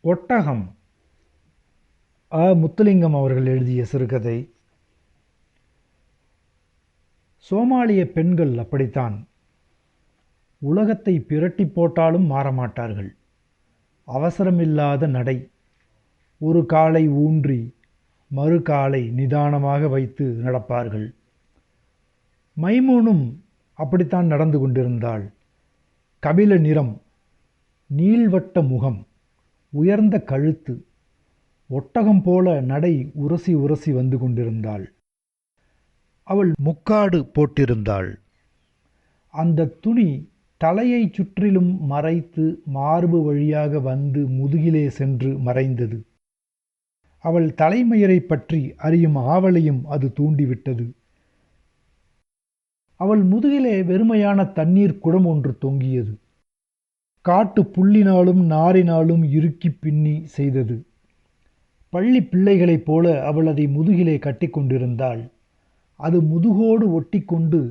ஒட்டகம். முத்துலிங்கம் அவர்கள் எழுதிய சிறுகதை. சோமாலிய பெண்கள் அப்படித்தான். உலகத்தை பிரட்டி போட்டாலும் மாறமாட்டார்கள். அவசரமில்லாத நடை. ஒரு காலை ஊன்றி மறு காலை நிதானமாக வைத்து நடப்பார்கள். மைமூனும் அப்படித்தான் நடந்து கொண்டிருந்தாள். கபில நிறம், நீள்வட்ட முகம், உயர்ந்த கழுத்து, ஒட்டகம் போல நடை உரசி உரசி வந்து கொண்டிருந்தாள். அவள் முக்காடு போட்டிருந்தாள். அந்த துணி தலையை சுற்றிலும் மறைத்து மார்பு வழியாக வந்து முதுகிலே சென்று மறைந்தது. அவள் தலைமயிரை பற்றி அறியும் ஆவலையும் அது தூண்டிவிட்டது. அவள் முதுகிலே வெறுமையான தண்ணீர் குடம் ஒன்று தொங்கியது. காட்டு புல்லினாலும் நாரினாலும் இறுக்கி பின்னி செய்தது. பள்ளி பிள்ளைகளைப் போல அவள் அதை முதுகிலே கட்டி கொண்டிருந்தாள். அது முதுகோடு ஒட்டி கொண்டு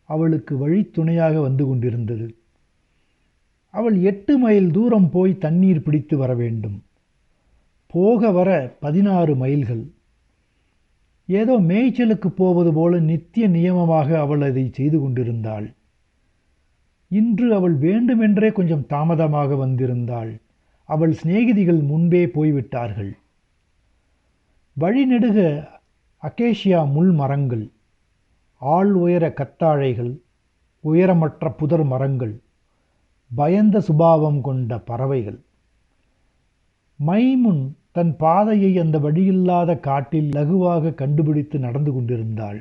அவளுக்கு வழித்துணையாக வந்து கொண்டிருந்தது. அவள் 8 மைல் தூரம் போய் தண்ணீர் பிடித்து வர வேண்டும். போக வர 16 மைல்கள். ஏதோ மேய்ச்சலுக்கு போவது போல நித்திய நியமமாக அவள் அதை செய்து கொண்டிருந்தாள். இன்று அவள் வேண்டுமென்றே கொஞ்சம் தாமதமாக வந்திருந்தாள். அவள் சிநேகிதிகள் முன்பே போய்விட்டார்கள். வழிநெடுக அகேஷியா முள் மரங்கள், ஆள் உயர கத்தாழைகள், உயரமற்ற புதர் மரங்கள், பயந்த சுபாவம் கொண்ட பறவைகள். மைமுன் தன் பாதையை அந்த வழியில்லாத காட்டில் லகுவாக கண்டுபிடித்து நடந்து கொண்டிருந்தாள்.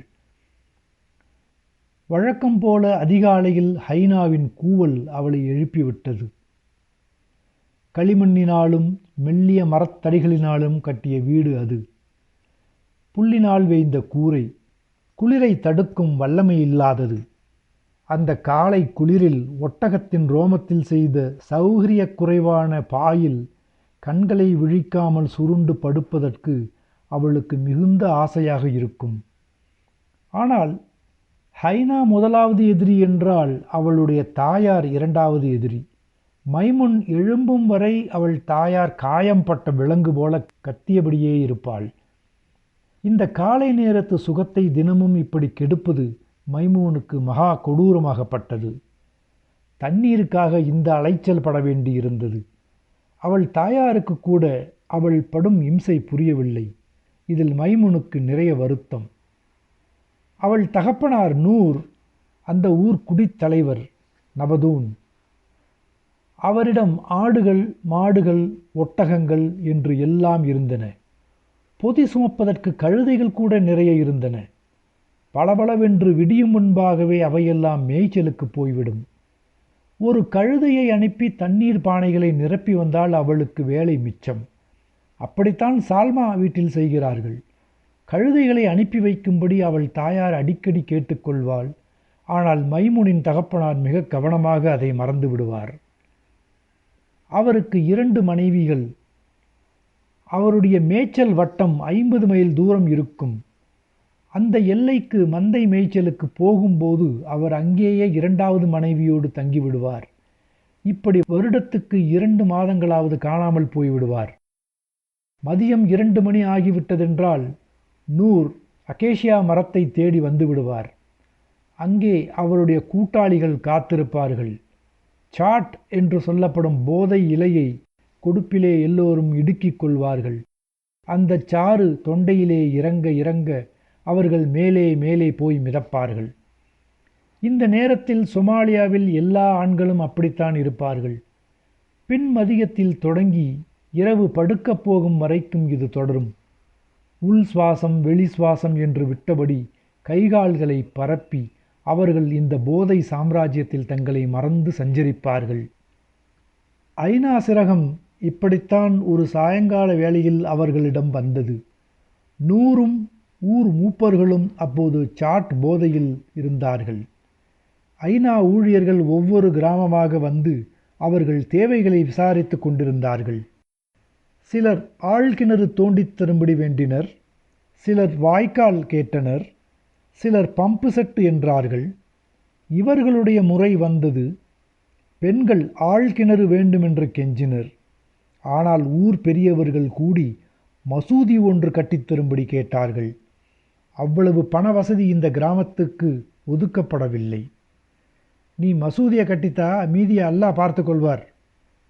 வழக்கம் போல அதிகாலையில் ஹைனாவின் கூவல் அவளை எழுப்பிவிட்டது. களிமண்ணினாலும் மெல்லிய மரத்தடிகளினாலும் கட்டிய வீடு அது. புல்லினால் வேய்ந்த கூரை, குளிரை தடுக்கும் வல்லமை இல்லாதது. அந்த காலை குளிரில் ஒட்டகத்தின் ரோமத்தில் செய்த சௌகரிய குறைவான பாயில் கண்களை விழிக்காமல் சுருண்டு படுப்பதற்கு அவளுக்கு மிகுந்த ஆசையாக இருக்கும். ஆனால் ஹைனா முதலாவது எதிரி என்றால் அவளுடைய தாயார் இரண்டாவது எதிரி. மைமுன் எழும்பும் வரை அவள் தாயார் காயம்பட்ட விலங்கு போல கத்தியபடியே இருப்பாள். இந்த காலை நேரத்து சுகத்தை தினமும் இப்படி கெடுப்பது மைமூனுக்கு மகா கொடூரமாகப்பட்டது. தண்ணீருக்காக இந்த அலைச்சல் பட வேண்டியிருந்தது. அவள் தாயாருக்கு கூட அவள் படும் இம்சை புரியவில்லை. இதில் மைமுனுக்கு நிறைய வருத்தம். அவள் தகப்பனார் நூர் அந்த ஊர் குடித்தலைவர் நபதூன். அவரிடம் ஆடுகள், மாடுகள், ஒட்டகங்கள் என்று எல்லாம் இருந்தன. பொதி சுமப்பதற்கு கழுதைகள் கூட நிறைய இருந்தன. பளபளவென்று விடியும் முன்பாகவே அவையெல்லாம் மேய்ச்சலுக்கு போய்விடும். ஒரு கழுதையை அனுப்பி தண்ணீர் பானைகளை நிரப்பி வந்தால் அவளுக்கு வேலை மிச்சம். அப்படித்தான் சால்மா வீட்டில் செய்கிறார்கள். கழுதைகளை அனுப்பி வைக்கும்படி அவள் தாயார் அடிக்கடி கேட்டுக்கொள்வாள். ஆனால் மைமுனின் தகப்பனார் மிக கவனமாக அதை மறந்து விடுவார். அவருக்கு 2 மனைவிகள். அவருடைய மேய்ச்சல் வட்டம் 50 மைல் தூரம் இருக்கும். அந்த எல்லைக்கு மந்தை மேய்ச்சலுக்கு போகும்போது அவர் அங்கேயே 2வது மனைவியோடு தங்கிவிடுவார். இப்படி வருடத்துக்கு 2 மாதங்களாவது காணாமல் போய்விடுவார். மதியம் 2 மணி ஆகிவிட்டதென்றால் நூர் அகேஷியா மரத்தை தேடி வந்து விடுவார். அங்கே அவருடைய கூட்டாளிகள் காத்திருப்பார்கள். சாட் என்று சொல்லப்படும் போதை இலையை கொடுப்பிலே எல்லோரும் இடுக்கிக் கொள்வார்கள். அந்த சாறு தொண்டையிலே இறங்க இறங்க அவர்கள் மேலே மேலே போய் மிதப்பார்கள். இந்த நேரத்தில் சொமாலியாவில் எல்லா ஆண்களும் அப்படித்தான் இருப்பார்கள். பின் மதியத்தில் தொடங்கி இரவு படுக்கப் போகும் வரைக்கும் இது தொடரும். உள் சுவாசம் வெளி சுவாசம் என்று விட்டபடி கைகால்களை பரப்பி அவர்கள் இந்த போதை சாம்ராஜ்யத்தில் தங்களை மறந்து சஞ்சரிப்பார்கள். ஐநா சிரகம் இப்படித்தான் ஒரு சாயங்கால வேளையில் அவர்களிடம் வந்தது. நூறும் ஊர் மூப்பர்களும் அப்போது சாட் போதையில் இருந்தார்கள். ஐநா ஊழியர்கள் ஒவ்வொரு கிராமமாக வந்து அவர்கள் தேவைகளை விசாரித்து கொண்டிருந்தார்கள். சிலர் ஆழ்கிணறு தோண்டித் தரும்படி வேண்டினர். சிலர் வாய்க்கால் கேட்டனர். சிலர் பம்பு செட்டு என்றார்கள். இவர்களுடைய முறை வந்தது. பெண்கள் ஆழ்கிணறு வேண்டுமென்று கெஞ்சினர். ஆனால் ஊர் பெரியவர்கள் கூடி மசூதி ஒன்று கட்டித்தரும்படி கேட்டார்கள். அவ்வளவு பண வசதி இந்த கிராமத்துக்கு ஒதுக்கப்படவில்லை. நீ மசூதியை கட்டித்தா, மீதியை அல்லாஹ் பார்த்து கொள்வார்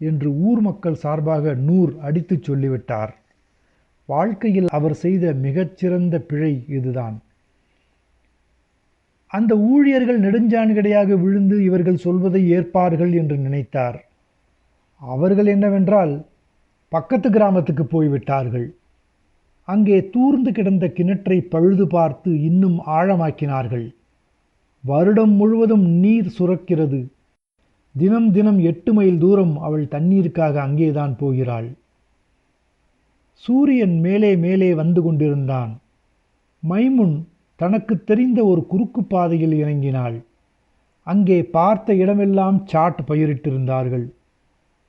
என்று ஊர் மக்கள் சார்பாக நூர் அடித்துச் சொல்லிவிட்டார். வாழ்க்கையில் அவர் செய்த மிகச்சிறந்த பிழை இதுதான். அந்த ஊழியர்கள் நெடுஞ்சான்கடையாக விழுந்து இவர்கள் சொல்வதை ஏற்பார்கள் என்று நினைத்தார். அவர்கள் என்னவென்றால் பக்கத்து கிராமத்துக்கு போய்விட்டார்கள். அங்கே தூர்ந்து கிடந்த கிணற்றை பழுது பார்த்து இன்னும் ஆழமாக்கினார்கள். வருடம் முழுவதும் நீர் சுரக்கிறது. தினம் தினம் 8 மைல் தூரம் அவள் தண்ணீருக்காக அங்கேதான் போகிறாள். சூரியன் மேலே மேலே வந்து கொண்டிருந்தான். மைமுன் தனக்கு தெரிந்த ஒரு குறுக்கு பாதையில் இறங்கினாள். அங்கே பார்த்த இடமெல்லாம் சாட் பயிரிட்டிருந்தார்கள்.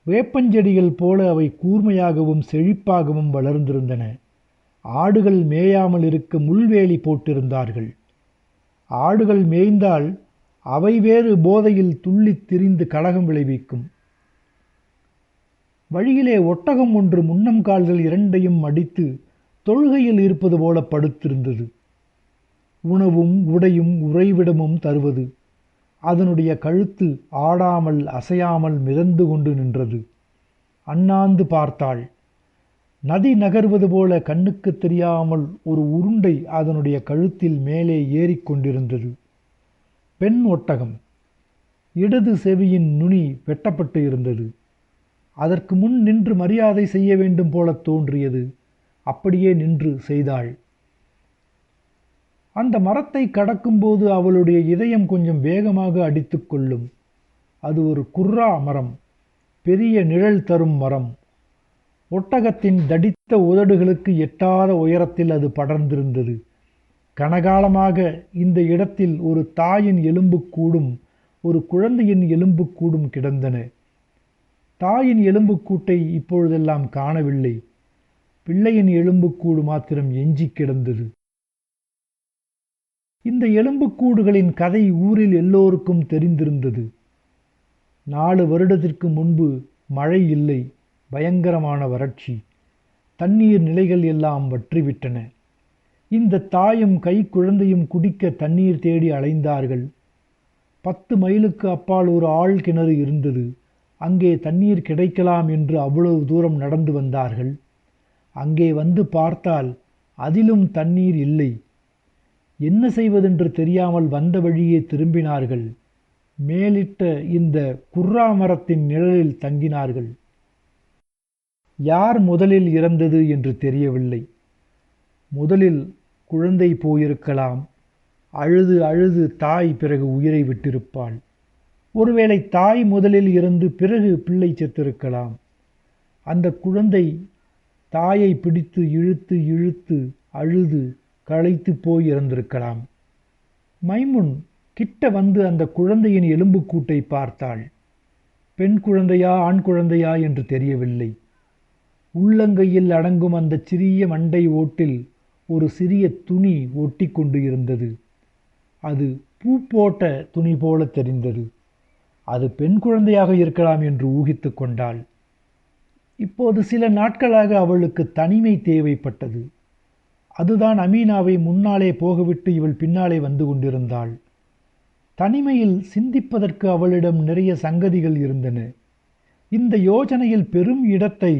வேப்பஞ்செடிகள் போல அவை கூர்மையாகவும் செழிப்பாகவும் வளர்ந்திருந்தன. ஆடுகள் மேயாமல் இருக்க முள்வேலி போட்டிருந்தார்கள். ஆடுகள் மேய்ந்தால் அவை வேறு போதையில் துள்ளித் திரிந்து கலகம் விளைவிக்கும். வழியிலே ஒட்டகம் ஒன்று முன்னம் கால்கள் இரண்டையும் மடித்து தொழுகையில் இருப்பது போல படுத்திருந்தது. உணவும் உடையும் உறைவிடமும் தருவது. அதனுடைய கழுத்து ஆடாமல் அசையாமல் மிதந்து கொண்டு நின்றது. அண்ணாந்து பார்த்தாள். நதி நகர்வது போல கண்ணுக்கு தெரியாமல் ஒரு உருண்டை அதனுடைய கழுத்தில் மேலே ஏறிக்கொண்டிருந்தது. பெண் ஒட்டகம். இடது செவியின் நுனி வெட்டப்பட்டு இருந்தது. அதற்கு முன் நின்று மரியாதை செய்ய வேண்டும் போல தோன்றியது. அப்படியே நின்று செய்தாள். அந்த மரத்தை கடக்கும்போது அவளுடைய இதயம் கொஞ்சம் வேகமாக அடித்து கொள்ளும். அது ஒரு குர்ரா மரம், பெரிய நிழல் தரும் மரம். ஒட்டகத்தின் தடித்த உதடுகளுக்கு எட்டாத உயரத்தில் அது படர்ந்திருந்தது. கனகாலமாக இந்த இடத்தில் ஒரு தாயின் எலும்புக்கூடும் ஒரு குழந்தையின் எலும்புக்கூடும் கிடந்தன. தாயின் எலும்புக்கூட்டை இப்பொழுதெல்லாம் காணவில்லை. பிள்ளையின் எலும்புக்கூடு மாத்திரம் எஞ்சி கிடந்தது. இந்த எலும்புக்கூடுகளின் கதை ஊரில் எல்லோருக்கும் தெரிந்திருந்தது. 4 வருடத்திற்கு முன்பு மழை இல்லை, பயங்கரமான வறட்சி. தண்ணீர் நிலைகள் எல்லாம் வற்றிவிட்டன. இந்த தாயும் கைக்குழந்தையும் குடிக்க தண்ணீர் தேடி அலைந்தார்கள். 10 மைலுக்கு அப்பால் ஒரு ஆழ் கிணறு இருந்தது. அங்கே தண்ணீர் கிடைக்கலாம் என்று அவ்வளவு தூரம் நடந்து வந்தார்கள். அங்கே வந்து பார்த்தால் அதிலும் தண்ணீர் இல்லை. என்ன செய்வதென்று தெரியாமல் வந்த வழியே திரும்பினார்கள். மேலிட்ட இந்த குர்ரா மரத்தின் நிழலில் தங்கினார்கள். யார் முதலில் இறந்தது என்று தெரியவில்லை. முதலில் குழந்தை போயிருக்கலாம். அழுது அழுது தாய் பிறகு உயிரை விட்டிருப்பாள். ஒருவேளை தாய் முதலில் இறந்து பிறகு பிள்ளை செத்திருக்கலாம். அந்த குழந்தை தாயை பிடித்து இழுத்து இழுத்து அழுது களைத்து போய் இறந்திருக்கலாம். மைமுன் கிட்ட வந்து அந்த குழந்தையின் எலும்புக்கூட்டை பார்த்தாள். பெண் குழந்தையா ஆண் குழந்தையா என்று தெரியவில்லை. உள்ளங்கையில் அடங்கும் அந்த சிறிய மண்டை ஓட்டில் ஒரு சிறிய துணி ஒட்டி கொண்டு இருந்தது. அது பூ போட்ட துணி போல தெரிந்தது. அது பெண் குழந்தையாக இருக்கலாம் என்று ஊகித்து கொண்டாள். இப்போது சில நாட்களாக அவளுக்கு தனிமை தேவைப்பட்டது. அதுதான் அமீனாவை முன்னாலே போகவிட்டு இவள் பின்னாலே வந்து கொண்டிருந்தாள். தனிமையில் சிந்திப்பதற்கு அவளிடம் நிறைய சங்கதிகள் இருந்தன. இந்த யோசனையில் பெரும் இடத்தை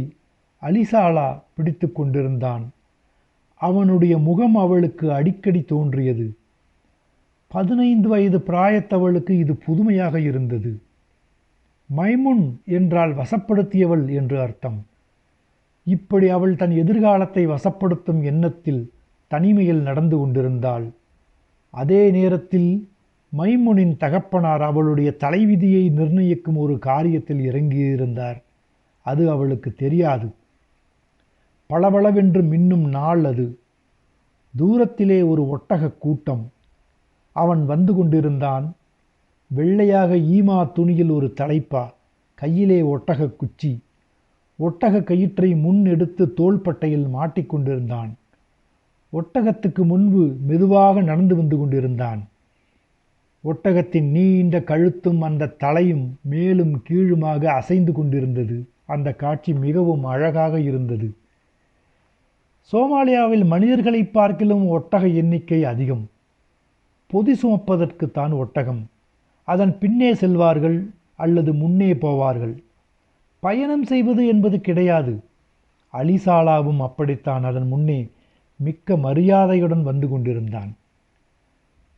அலிசாலா பிடித்து கொண்டிருந்தான். அவனுடைய முகம் அவளுக்கு அடிக்கடி தோன்றியது. 15 வயது பிராயத்தவளுக்கு இது புதுமையாக இருந்தது. மைமுன் என்றால் வசப்படுத்தியவள் என்று அர்த்தம். இப்படி அவள் தன் எதிர்காலத்தை வசப்படுத்தும் எண்ணத்தில் தனிமையில் நடந்து கொண்டிருந்தாள். அதே நேரத்தில் மைமுனின் தகப்பனார் அவளுடைய தலைவிதியை நிர்ணயிக்கும் ஒரு காரியத்தில் இறங்கியிருந்தார். அது அவளுக்கு தெரியாது. பளபளவென்று மின்னும் நாள் அது. தூரத்திலே ஒரு ஒட்டக கூட்டம். அவன் வந்து கொண்டிருந்தான். வெள்ளையாக ஈமா துணியில் ஒரு தலைப்பா, கையிலே ஒட்டக குச்சி. ஒட்டக கயிற்றை முன் எடுத்து தோள்பட்டையில் மாட்டிக்கொண்டிருந்தான். ஒட்டகத்துக்கு முன்பு மெதுவாக நடந்து வந்து கொண்டிருந்தான். ஒட்டகத்தின் நீண்ட கழுத்தும் அந்த தலையும் மேலும் கீழுமாக அசைந்து கொண்டிருந்தது. அந்த காட்சி மிகவும் அழகாக இருந்தது. சோமாலியாவில் மனிதர்களை பார்க்கிலும் ஒட்டக எண்ணிக்கை அதிகம். பொதி சுமப்பதற்குத்தான் ஒட்டகம். அதன் பின்னே செல்வார்கள் அல்லது முன்னே போவார்கள். பயணம் செய்வது என்பது கிடையாது. அலிசாலாவும் அப்படித்தான் அதன் முன்னே மிக்க மரியாதையுடன் வந்து கொண்டிருந்தான்.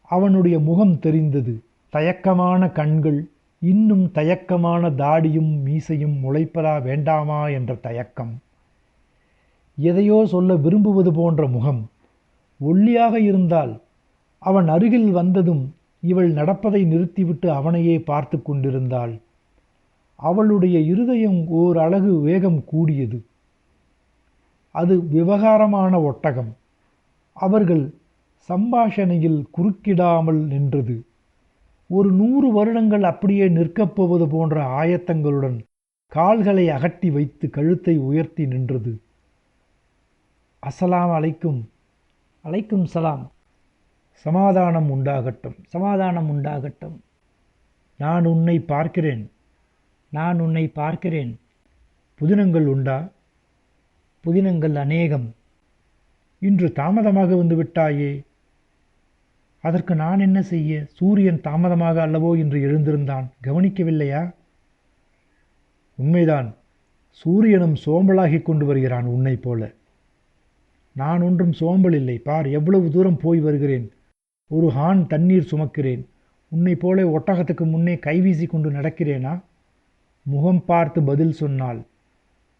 அவனுடைய முகம் தெரிந்தது. தயக்கமான கண்கள், இன்னும் தயக்கமான தாடியும் மீசையும் முளைப்பதா வேண்டாமா என்ற தயக்கம். எதையோ சொல்ல விரும்புவது போன்ற முகம். ஒல்லியாக இருந்தால் அவன் அருகில் வந்ததும் இவள் நடப்பதை நிறுத்திவிட்டு அவனையே பார்த்து கொண்டிருந்தாள். அவளுடைய இருதயம் ஓரளவு வேகம் கூடியது. அது விவகாரமான ஒட்டகம். அவர்கள் சம்பாஷணையில் குறுக்கிடாமல் நின்றது. ஒரு 100 வருடங்கள் அப்படியே நிற்கப் போவது போன்ற ஆயத்தங்களுடன் கால்களை அகட்டி வைத்து கழுத்தை உயர்த்தி நின்றது. அஸ்ஸலாம் அலைக்கும். அலைக்கும் சலாம். சமாதானம் உண்டாகட்டும். சமாதானம் உண்டாகட்டும். நான் உன்னை பார்க்கிறேன். நான் உன்னை பார்க்கிறேன். புதினங்கள் உண்டா? புதினங்கள் அநேகம். இன்று தாமதமாக வந்து விட்டாயே. அதற்கு நான் என்ன செய்ய? சூரியன் தாமதமாக அல்லவோ என்று எழுந்திருந்தான். கவனிக்கவில்லையா? உண்மைதான். சூரியனும் சோம்பலாகி கொண்டு வருகிறான் உன்னை போல. நான் ஒன்றும் சோம்பல் இல்லை. பார், எவ்வளவு தூரம் போய் வருகிறேன். ஒரு ஹான் தண்ணீர் சுமக்கிறேன். உன்னை போல ஒட்டகத்துக்கு முன்னே கைவீசி கொண்டு நடக்கிறேனா? முகம் பார்த்து பதில் சொன்னாள்.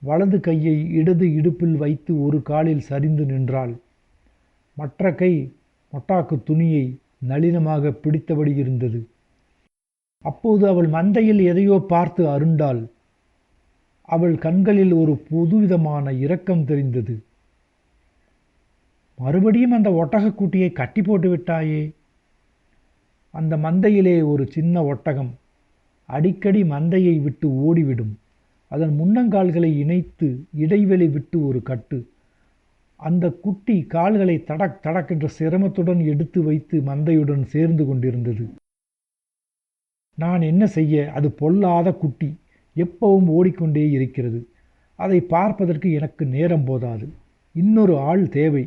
வலது கையை இடது இடுப்பில் வைத்து ஒரு காலில் சரிந்து நின்றாள். மற்ற கை மொட்டாக்கு துணியை நளினமாக பிடித்தபடி இருந்தது. அப்போது அவள் மந்தையில் எதையோ பார்த்து அருண்டாள். அவள் கண்களில் ஒரு புதுவிதமான இரக்கம் தெரிந்தது. மறுபடியும் அந்த ஒட்டகக்குட்டியை கட்டி போட்டு விட்டாயே. அந்த மந்தையிலே ஒரு சின்ன ஒட்டகம் அடிக்கடி மந்தையை விட்டு ஓடிவிடும். அதன் முன்னங்கால்களை இணைத்து இடைவெளி விட்டு ஒரு கட்டு. அந்த குட்டி கால்களை தடக் தடக் என்ற சிரமத்துடன் எடுத்து வைத்து மந்தையுடன் சேர்ந்து கொண்டிருந்தது. நான் என்ன செய்ய? அது பொல்லாத குட்டி. எப்பவும் ஓடிக்கொண்டே இருக்கிறது. அதை பார்ப்பதற்கு எனக்கு நேரம் போதாது. இன்னொரு ஆள் தேவை.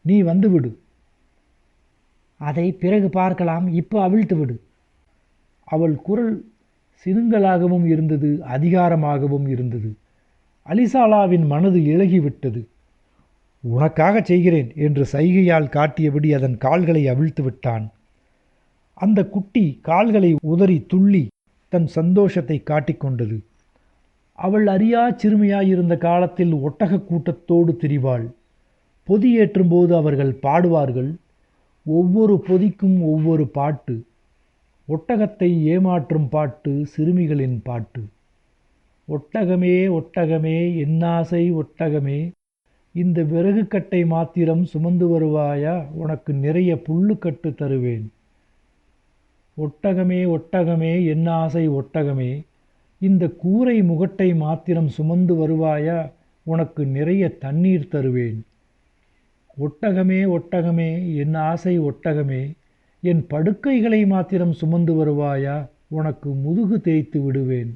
நீ வந்துவிடு. அதை பிறகு பார்க்கலாம். இப்போ அவிழ்த்து விடு. அவள் குரல் சினுங்கலாகவும் இருந்தது, அதிகாரமாகவும் இருந்தது. அலிசாலாவின் மனது இளகிவிட்டது. உனக்காக செய்கிறேன் என்று சைகையால் காட்டியபடி அதன் கால்களை அவிழ்த்து விட்டான். அந்த குட்டி கால்களை உதறி துள்ளி தன் சந்தோஷத்தை காட்டிக்கொண்டது. அவள் அறியா சிறுமியாயிருந்த காலத்தில் ஒட்டக கூட்டத்தோடு திரிவாள். பொதி ஏற்றும்போது அவர்கள் பாடுவார்கள். ஒவ்வொரு பொதிக்கும் ஒவ்வொரு பாட்டு. ஒட்டகத்தை ஏமாற்றும் பாட்டு, சிறுமிகளின் பாட்டு. ஒட்டகமே ஒட்டகமே என்னாசை ஒட்டகமே, இந்த விறகு கட்டை மாத்திரம் சுமந்து வருவாயா, உனக்கு நிறைய புல்லுக்கட்டு தருவேன். ஒட்டகமே ஒட்டகமே என்னாசை ஒட்டகமே, இந்த கூரை முகட்டை மாத்திரம் சுமந்து வருவாயா, உனக்கு நிறைய தண்ணீர் தருவேன். ஒட்டகமே ஒட்டகமே என் ஆசை ஒட்டகமே, என் படுக்கைகளை மாத்திரம் சுமந்து வருவாயா, உனக்கு முதுகு தேய்த்து விடுவேன்.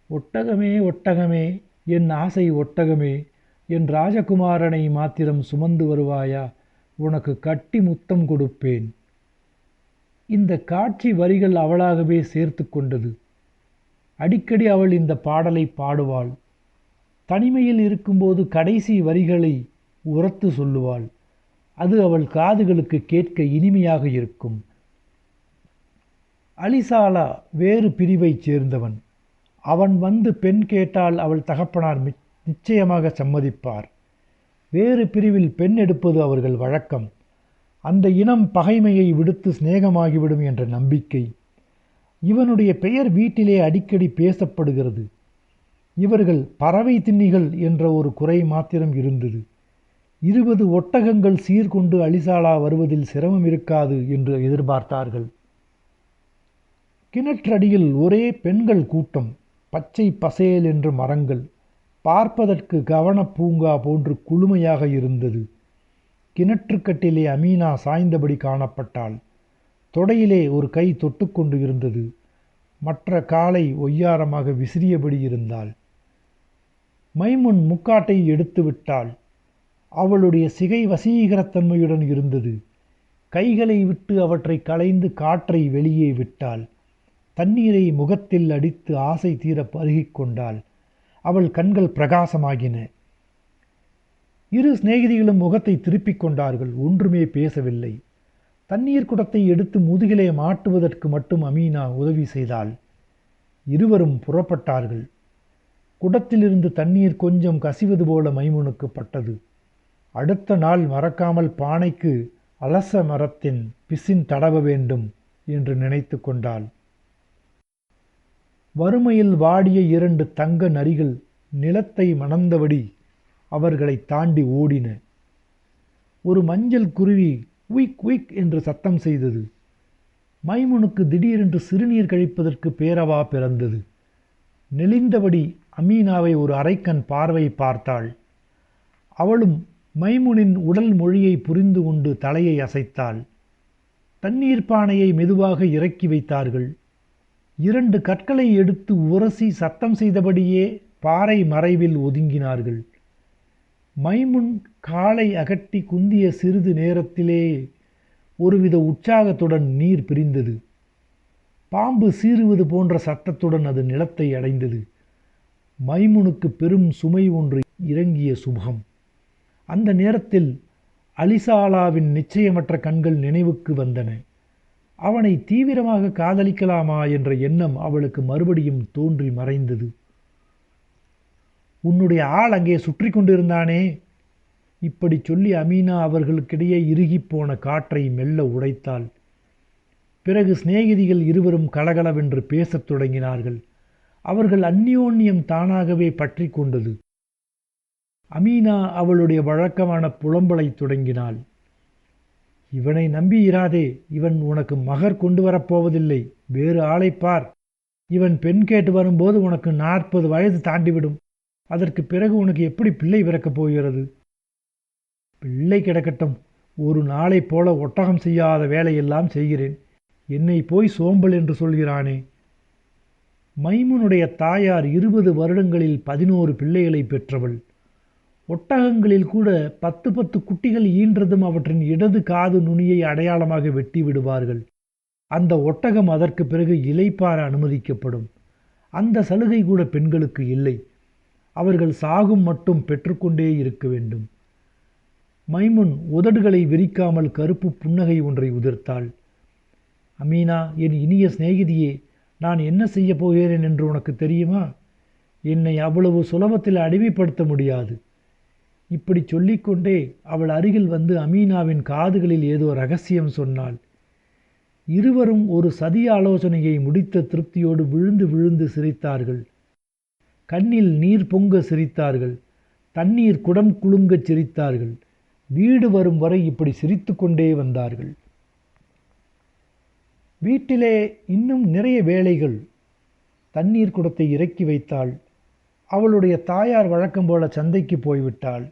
ஒட்டகமே ஒட்டகமே என் ஆசை ஒட்டகமே, என் ராஜகுமாரனை மாத்திரம் சுமந்து வருவாயா, உனக்கு கட்டி முத்தம் கொடுப்பேன். இந்த காட்சி வரிகள் அவளாகவே சேர்த்து கொண்டது. அடிக்கடி அவள் இந்த பாடலை பாடுவாள். தனிமையில் இருக்கும்போது கடைசி வரிகளை உரத்து சொல்லுவாள். அது அவள் காதுகளுக்கு கேட்க இனிமையாக இருக்கும். அலிசாலா வேறு பிரிவைச் சேர்ந்தவன். அவன் வந்து பெண் கேட்டால் அவள் தகப்பனார் நிச்சயமாக சம்மதிப்பார். வேறு பிரிவில் பெண் எடுப்பது அவர்கள் வழக்கம். அந்த இனம் பகைமையை விடுத்து சிநேகமாகிவிடும் என்ற நம்பிக்கை. இவனுடைய பெயர் வீட்டிலே அடிக்கடி பேசப்படுகிறது. இவர்கள் பறவை தின்னிகள் என்ற ஒரு குறை மாத்திரம் இருந்தது. 20 ஒட்டகங்கள் சீர்கொண்டு அலிசாலா வருவதில் சிரமம் இருக்காது என்று எதிர்பார்த்தார்கள். கிணற்றடியில் ஒரே பெண்கள் கூட்டம். பச்சை பசேல் என்று மரங்கள். பார்ப்பதற்கு கவன பூங்கா போன்று குளுமையாக இருந்தது. கிணற்றுக்கட்டிலே அமீனா சாய்ந்தபடி காணப்பட்டாள். தொடையிலே ஒரு கை தொட்டுக்கொண்டு இருந்தது. மற்ற காலை ஒய்யாரமாக விசிறியபடி இருந்தாள். மைமுன் முக்காட்டை எடுத்து விட்டாள். அவளுடைய சிகை வசீகரத்தன்மையுடன் இருந்தது. கைகளை விட்டு அவற்றை களைந்து காற்றை வெளியே விட்டாள். தண்ணீரை முகத்தில் அடித்து ஆசை தீர பருகிக் கொண்டாள். அவள் கண்கள் பிரகாசமாகின. இரு சிநேகிதிகளும் முகத்தை திருப்பிக் கொண்டார்கள். ஒன்றுமே பேசவில்லை. தண்ணீர் குடத்தை எடுத்து முதுகிலே மாட்டுவதற்கு மட்டும் அமீனா உதவி செய்தாள். இருவரும் புறப்பட்டார்கள். குடத்திலிருந்து தண்ணீர் கொஞ்சம் கசிவது போல மைமுனுக்கு பட்டது. அடுத்த நாள் மறக்காமல் பானைக்கு அலச மரத்தின் பிசின் தடவ வேண்டும் என்று நினைத்து கொண்டாள். வறுமையில் வாடிய 2 தங்க நரிகள் நிலத்தை மணந்தபடி அவர்களை தாண்டி ஓடின. ஒரு மஞ்சள் குருவி உயிக் உயிக் என்று சத்தம் செய்தது. மைமுனுக்கு திடீரென்று சிறுநீர் கழிப்பதற்கு பேரவா பிறந்தது. நெளிந்தபடி அமீனாவை ஒரு அரைக்கண் பார்வை பார்த்தாள். அவளும் மைமுனின் உடல் மொழியை புரிந்து கொண்டு தலையை அசைத்தாள். தண்ணீர் பானையை மெதுவாக இறக்கி வைத்தார்கள். 2 கற்களை எடுத்து உரசி சத்தம் செய்தபடியே பாறை மறைவில் ஒதுங்கினார்கள். மைமுன் காலை அகட்டி குந்திய சிறிது நேரத்திலே ஒருவித உற்சாகத்துடன் நீர் பிரிந்தது. பாம்பு சீறுவது போன்ற சத்தத்துடன் அது நிலத்தை அடைந்தது. மைமுனுக்கு பெரும் சுமை ஒன்று இறங்கிய சுபம். அந்த நேரத்தில் அலிசாலாவின் நிச்சயமற்ற கண்கள் நினைவுக்கு வந்தன. அவனை தீவிரமாக காதலிக்கலாமா என்ற எண்ணம் அவளுக்கு மறுபடியும் தோன்றி மறைந்தது. உன்னுடைய ஆள் அங்கே சுற்றி கொண்டிருந்தானே. இப்படி சொல்லி அமீனா அவர்களுக்கிடையே இறுகிப்போன காற்றை மெல்ல உடைத்தாள். பிறகு சிநேகிதிகள் இருவரும் கலகலவென்று பேசத் தொடங்கினார்கள். அவர்கள் அந்யோன்யம் தானாகவே பற்றி கொண்டது. அமீனா அவளுடைய வழக்கமான புலம்பலை தொடங்கினாள். இவனை நம்பி இராதே. இவன் உனக்கு மகர் கொண்டு வரப்போவதில்லை. வேறு ஆளை பார். இவன் பெண் கேட்டு வரும்போது உனக்கு 40 வயது தாண்டிவிடும். அதற்கு பிறகு உனக்கு எப்படி பிள்ளை பிறக்கப் போகிறது? பிள்ளை கிடக்கட்டும். ஒரு நாளை போல ஒட்டகம் செய்யாத வேலையெல்லாம் செய்கிறேன். என்னை போய் சோம்பல் என்று சொல்கிறானே. மைமுனுடைய தாயார் 20 வருடங்களில் 11 பிள்ளைகளை பெற்றவள். ஒட்டகங்களில் கூட 10 குட்டிகள் ஈன்றதும் அவற்றின் இடது காது நுனியை அடையாளமாக வெட்டி விடுவார்கள். அந்த ஒட்டகம் அதற்கு பிறகு இளைப்பாற அனுமதிக்கப்படும். அந்த சலுகை கூட பெண்களுக்கு இல்லை. அவர்கள் சாகும் மட்டும் பெற்றுக்கொண்டே இருக்க வேண்டும். மைமுன் உதடுகளை விரிக்காமல் கருப்பு புன்னகை ஒன்றை உதிர்த்தாள். அமீனா, என் இனிய சிநேகிதியே, நான் என்ன செய்ய போகிறேன் என்று உனக்கு தெரியுமா? என்னை அவ்வளவு சுலபத்தில் அடிமைப்படுத்த முடியாது. இப்படி சொல்லிக்கொண்டே அவள் அருகில் வந்து அமீனாவின் காதுகளில் ஏதோ ரகசியம் சொன்னாள். இருவரும் ஒரு சதி ஆலோசனையை முடித்த திருப்தியோடு விழுந்து விழுந்து சிரித்தார்கள். கண்ணில் நீர் பொங்க சிரித்தார்கள். தண்ணீர் குடம் குலுங்கச் சிரித்தார்கள். வீடு வரும் வரை இப்படி சிரித்து கொண்டே வந்தார்கள். வீட்டிலே இன்னும் நிறைய வேலைகள். தண்ணீர் குடத்தை இறக்கி வைத்தாள். அவளுடைய தாயார் வழக்கம் போல சந்தைக்கு போய்விட்டாள்.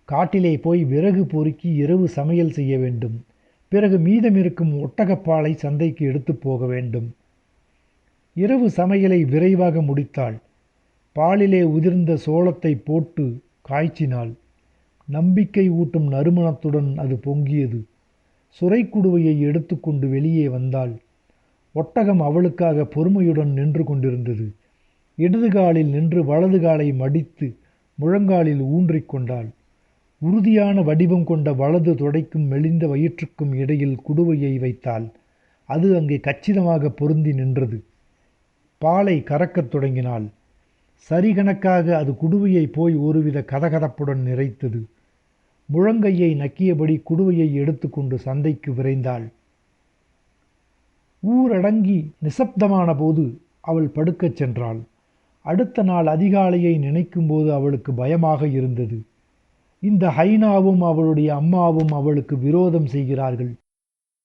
காட்டிலே போய் விறகு பொறுக்கி இரவு சமையல் செய்ய வேண்டும். பிறகு மீதமிருக்கும் ஒட்டகப்பாலை சந்தைக்கு எடுத்து போக வேண்டும். இரவு சமையலை விரைவாக முடித்தாள். பாலிலே உதிர்ந்த சோளத்தை போட்டு காய்ச்சினாள். நம்பிக்கை ஊட்டும் நறுமணத்துடன் அது பொங்கியது. சுரைக்குடுவையை எடுத்துக்கொண்டு வெளியே வந்தாள். ஒட்டகம் அவளுக்காக பொறுமையுடன் நின்று கொண்டிருந்தது. இடது காலில் நின்று வலது காலை மடித்து முழங்காலில் ஊன்றிக்கொண்டாள். உறுதியான வடிவம் கொண்ட வலது தொடைக்கும் மெலிந்த வயிற்றுக்கும் இடையில் குடுவையை வைத்தாள். அது அங்கே கச்சிதமாக பொருந்தி நின்றது. பாலை கறக்கத் தொடங்கினாள். சரிகணக்காக அது குடுவையை போய் ஒருவித கதகதப்புடன் நிறைத்தது. முழங்கையை நக்கியபடி குடுவையை எடுத்துக்கொண்டு சந்தைக்கு விரைந்தாள். ஊரடங்கி நிசப்தமான போது அவள் படுக்கச் சென்றாள். அடுத்த நாள் அதிகாலையை நினைக்கும்போது அவளுக்கு பயமாக இருந்தது. இந்த ஹைனாவும் அவளுடைய அம்மாவும் அவளுக்கு விரோதம் செய்கிறார்கள்.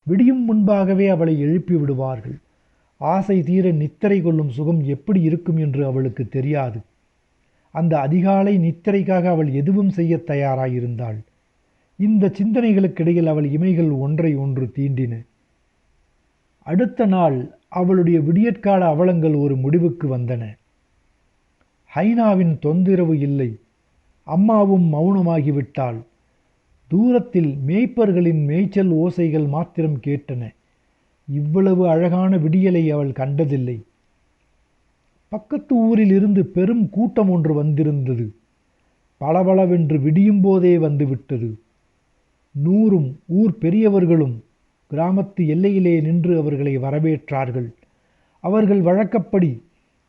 விடியும் முன்பாகவே அவளை எழுப்பி விடுவார்கள். ஆசை தீர நித்திரை கொள்ளும் சுகம் எப்படி இருக்கும் என்று அவளுக்கு தெரியாது. அந்த அதிகாலை நித்திரைக்காக அவள் எதுவும் செய்ய தயாராயிருந்தாள். இந்த சிந்தனைகளுக்கிடையில் அவள் இமைகள் ஒன்றை ஒன்று தீண்டின. அடுத்த நாள் அவளுடைய விடியற்கால அவலங்கள் ஒரு முடிவுக்கு வந்தன. ஹைனாவின் தொந்தரவு இல்லை. அம்மாவும் மௌனமாகிவிட்டாள். தூரத்தில் மேய்ப்பர்களின் மேய்ச்சல் ஓசைகள் மாத்திரம் கேட்டன. இவ்வளவு அழகான விடியலை அவள் கண்டதில்லை. பக்கத்து ஊரில் இருந்து பெரும் கூட்டம் ஒன்று வந்திருந்தது. பளபளவென்று விடியும் போதே வந்துவிட்டது. நூறும் ஊர் பெரியவர்களும் கிராமத்து எல்லையிலே நின்று அவர்களை வரவேற்றார்கள். அவர்கள் வழக்கப்படி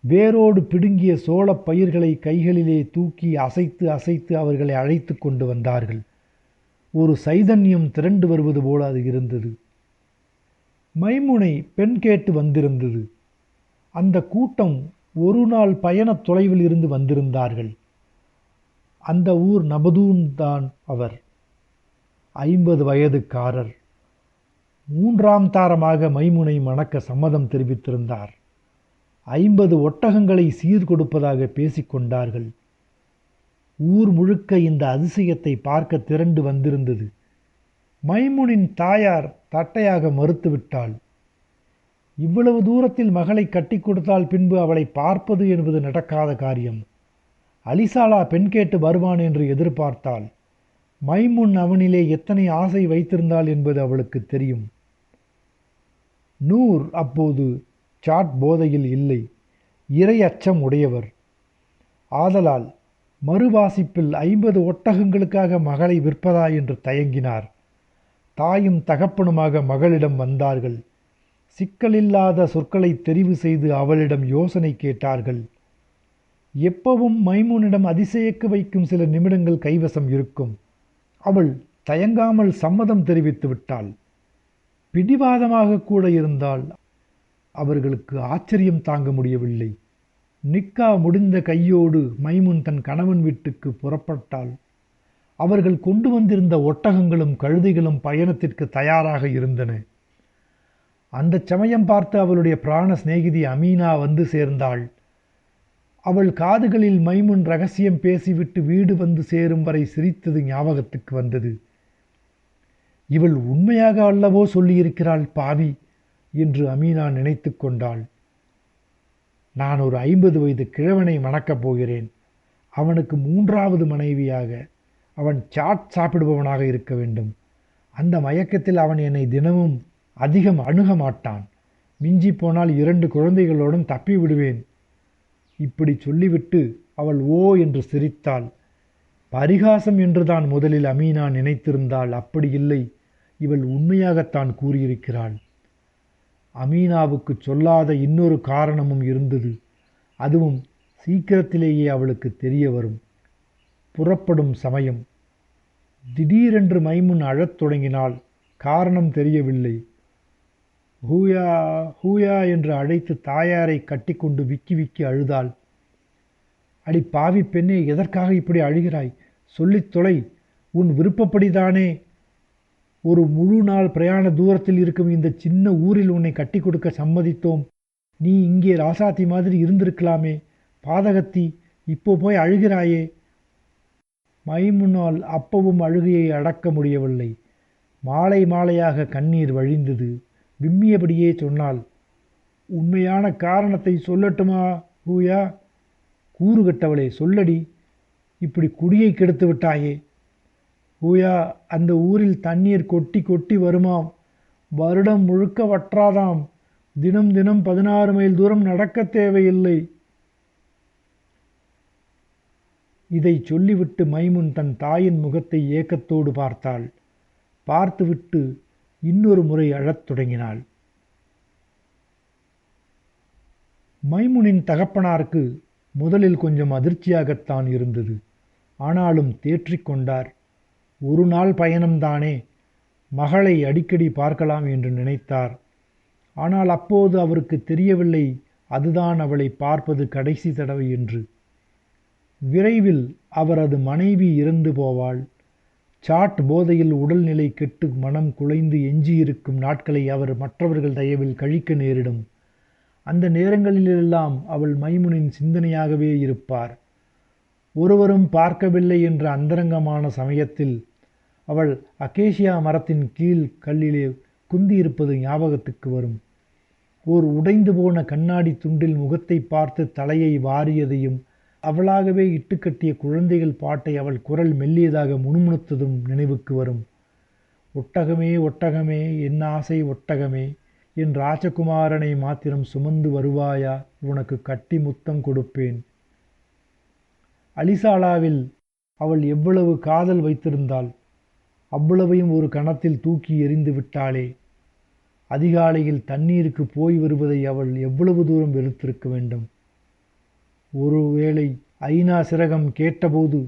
வேரோடு பிடுங்கிய சோளப் பயிர்களை கைகளிலே தூக்கி அசைத்து அசைத்து அவர்களை அழைத்து கொண்டு வந்தார்கள். ஒரு சைதன்யம் திரண்டு வருவது போல அது இருந்தது. மைமுனை பெண் கேட்டு வந்திருந்தது. அந்த கூட்டம் ஒரு நாள் பயண தொலைவில் இருந்து வந்திருந்தார்கள். அந்த ஊர் நபதூன் தான் அவர். 50 வயதுக்காரர். 3ஆம் தாரமாக மைமுனை மணக்க சம்மதம் தெரிவித்திருந்தார். 50 ஒட்டகங்களை சீர்கொடுப்பதாக பேசிக்கொண்டார்கள். ஊர் முழுக்க இந்த அதிசயத்தை பார்க்க திரண்டு வந்திருந்தது. மைமுனின் தாயார் தட்டையாக மறுத்துவிட்டாள். இவ்வளவு தூரத்தில் மகளை கட்டி கொடுத்தால் பின்பு அவளை பார்ப்பது என்பது நடக்காத காரியம். அலிசாலா பெண் கேட்டு வருவான் என்று எதிர்பார்த்தாள். மைமுன் அவனிலே எத்தனை ஆசை வைத்திருந்தாள் என்பது அவளுக்கு தெரியும். நூர் அப்போது சாட் போதையில் இல்லை. இறை அச்சம் உடையவர். ஆதலால் மறுவாசிப்பில் 50 ஒட்டகங்களுக்காக மகளை விற்பதா என்று தயங்கினார். தாயும் தகப்பனுமாக மகளிடம் வந்தார்கள். சிக்கலில்லாத சொற்களை தெரிவு செய்து அவளிடம் யோசனை கேட்டார்கள். எப்பவும் மைமுனிடம் அதிசயிக்க வைக்கும் சில நிமிடங்கள் கைவசம் இருக்கும். அவள் தயங்காமல் சம்மதம் தெரிவித்து விட்டாள். பிடிவாதமாக கூட இருந்தால் அவர்களுக்கு ஆச்சரியம் தாங்க முடியவில்லை. நிக்கா முடிந்த கையோடு மைமுன் தன் கணவன் வீட்டுக்கு புறப்பட்டாள். அவர்கள் கொண்டு வந்திருந்த ஒட்டகங்களும் கழுதைகளும் பயணத்திற்கு தயாராக இருந்தன. அந்த சமயம் பார்த்து அவளுடைய பிராண சிநேகிதி அமீனா வந்து சேர்ந்தாள். அவள் காதுகளில் மைமுன் ரகசியம் பேசிவிட்டு வீடு வந்து சேரும் வரை சிரித்தது ஞாபகத்துக்கு வந்தது. இவள் உண்மையாக அல்லவோ சொல்லியிருக்கிறாள் பாவி என்று அமீனா நினைத்து கொண்டாள். நான் ஒரு 50 வயது கிழவனை மணக்கப் போகிறேன். அவனுக்கு 3வது மனைவியாக. அவன் சாட் சாப்பிடுபவனாக இருக்க வேண்டும். அந்த மயக்கத்தில் அவன் என்னை தினமும் அதிகம் அணுக மாட்டான். மிஞ்சி போனால் 2 குழந்தைகளோடும் தப்பி விடுவேன். இப்படி சொல்லிவிட்டு அவள் ஓ என்று சிரித்தாள். பரிகாசம் என்றுதான் முதலில் அமீனா நினைத்திருந்தாள். அப்படி இல்லை, இவள் உண்மையாகத்தான் கூறியிருக்கிறாள். அமீனாவுக்கு சொல்லாத இன்னொரு காரணமும் இருந்தது. அதுவும் சீக்கிரத்திலேயே அவளுக்கு தெரிய வரும். புறப்படும் சமயம் திடீரென்று மைமுன் அழத் தொடங்கினாள். காரணம் தெரியவில்லை. ஹூயா ஹூயா என்று அழைத்து தாயாரை கட்டிக்கொண்டு விக்கி விக்கி அழுதாள். அடி பாவி பெண்ணே, எதற்காக இப்படி அழுகிறாய்? சொல்லித் தொலை. உன் விருப்பப்படிதானே ஒரு முழு நாள் பிரயாண தூரத்தில் இருக்கும் இந்த சின்ன ஊரில் உன்னை கட்டி கொடுக்க சம்மதித்தோம். நீ இங்கே ராசாத்தி மாதிரி இருந்திருக்கலாமே. பாதகத்தி, இப்போ போய் அழுகிறாயே. மைமுனால் அப்பவும் அழுகையை அடக்க முடியவில்லை. மாலை மாலையாக கண்ணீர் வழிந்தது. விம்மியபடியே சொன்னாள், உண்மையான காரணத்தை சொல்லட்டுமா ஹூயா? கூறுகட்டவளே, சொல்லடி. இப்படி குடியை கெடுத்து விட்டாயே. ஹூயா, அந்த ஊரில் தண்ணீர் கொட்டி கொட்டி வருமாம். வருடம் முழுக்க வற்றாதாம். தினம் தினம் 16 மைல் தூரம் நடக்க தேவையில்லை. இதை சொல்லிவிட்டு மைமுன் தன் தாயின் முகத்தை ஏக்கத்தோடு பார்த்தாள். பார்த்துவிட்டு இன்னொரு முறை அழத் தொடங்கினாள். மைமுனின் தகப்பனாருக்கு முதலில் கொஞ்சம் அதிர்ச்சியாகத்தான் இருந்தது. ஆனாலும் தேற்றிக்கொண்டார். ஒரு நாள் பயணம்தானே, மகளை அடிக்கடி பார்க்கலாம் என்று நினைத்தார். ஆனால் அப்போது அவருக்கு தெரியவில்லை அதுதான் அவளை பார்ப்பது கடைசி தடவை என்று. விரைவில் அவரது மனைவி இறந்து போவாள். சாட் போதையில் உடல்நிலை கெட்டு மனம் குலைந்து எஞ்சியிருக்கும் நாட்களை அவர் மற்றவர்கள் தயவில் கழிக்க நேரிடும். அந்த நேரங்களிலெல்லாம் அவள் மைமுனின் சிந்தனையாகவே இருப்பார். ஒருவரும் பார்க்கவில்லை என்ற அந்தரங்கமான சமயத்தில் அவள் அகேஷியா மரத்தின் கீழ் கல்லிலே குந்தியிருப்பது ஞாபகத்துக்கு வரும். ஓர் உடைந்து போன கண்ணாடி துண்டில் முகத்தை பார்த்து தலையை வாரியதையும் அவளாகவே இட்டுக்கட்டிய குழந்தைகள் பாட்டை அவள் குரல் மெல்லியதாக முணுமுணுத்ததும் நினைவுக்கு வரும். ஒட்டகமே ஒட்டகமே என் ஆசை ஒட்டகமே, என் ராஜகுமாரனை மாத்திரம் சுமந்து வருவாயா, உனக்கு கட்டி முத்தம் கொடுப்பேன். அலிசாலாவில் அவள் எவ்வளவு காதல் வைத்திருந்தாள், அவ்வளவையும் ஒரு கணத்தில் தூக்கி எறிந்து விட்டாளே. அதிகாலையில் தண்ணீருக்கு போய் வருவதை அவள் எவ்வளவு தூரம் வெறுத்திருக்க வேண்டும். ஒருவேளை ஐனா சிரகம் கேட்டபோது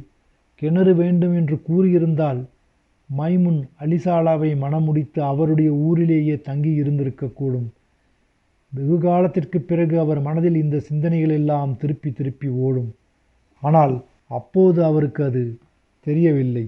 கிணறு வேண்டும் என்று கூறியிருந்தால் மைமுன் அலிசாலாவை மணமுடித்து அவருடைய ஊரிலேயே தங்கி இருந்திருக்கக்கூடும். வெகு காலத்திற்கு பிறகு அவர் மனதில் இந்த சிந்தனைகள் எல்லாம் திருப்பி திருப்பி ஓடும். ஆனால் அப்போது அவருக்கு அது தெரியவில்லை.